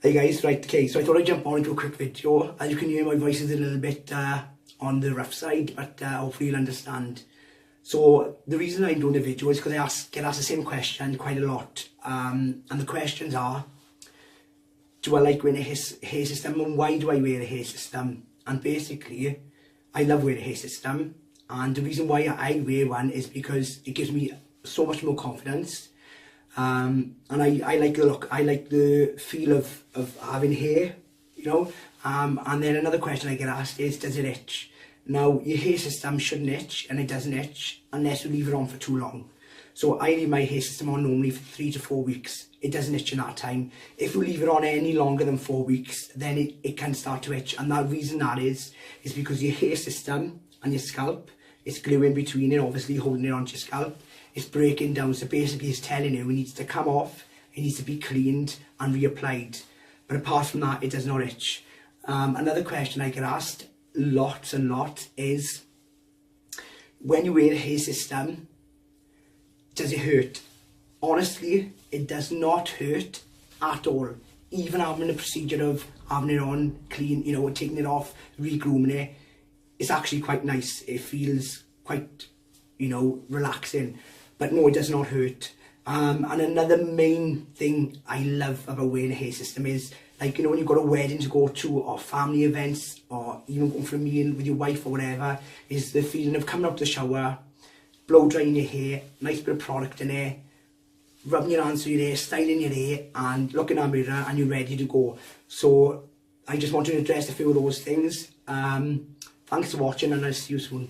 Hey guys, right, okay, so I thought I'd jump on into a quick video. As you can hear, my voice is a little bit on the rough side, but hopefully you'll understand. So the reason I'm doing the video is because I get asked the same question quite a lot. And the questions are, do I like wearing a hair system, and why do I wear a hair system? And basically, I love wearing a hair system, and the reason why I wear one is because it gives me so much more confidence. And I like the look, I like the feel of having hair, you know. And then another question I get asked is, does it itch? Now, your hair system shouldn't itch, and it doesn't itch unless you leave it on for too long. So I leave my hair system on normally for 3 to 4 weeks. It doesn't itch in that time. If you leave it on any longer than 4 weeks, then it can start to itch. And the reason that is because your hair system and your scalp is gluing between it, obviously holding it onto your scalp. It's breaking down, so basically it's telling you it needs to come off, it needs to be cleaned and reapplied. But apart from that, it does not itch. Another question I get asked lots and lots is, when you wear a hair system, does it hurt? Honestly, it does not hurt at all. Even having the procedure of having it on clean, you know, taking it off, re-grooming it, it's actually quite nice. It feels quite, you know, relaxing. But no, it does not hurt. And another main thing I love about wearing a hair system is, like, you know, when you've got a wedding to go to, or family events, or even going for a meal with your wife or whatever, is the feeling of coming out the shower, blow drying your hair, nice bit of product in it, rubbing your hands through your hair, styling your hair, and looking at the mirror, and you're ready to go. So I just wanted to address a few of those things. Thanks for watching, and I'll see you soon.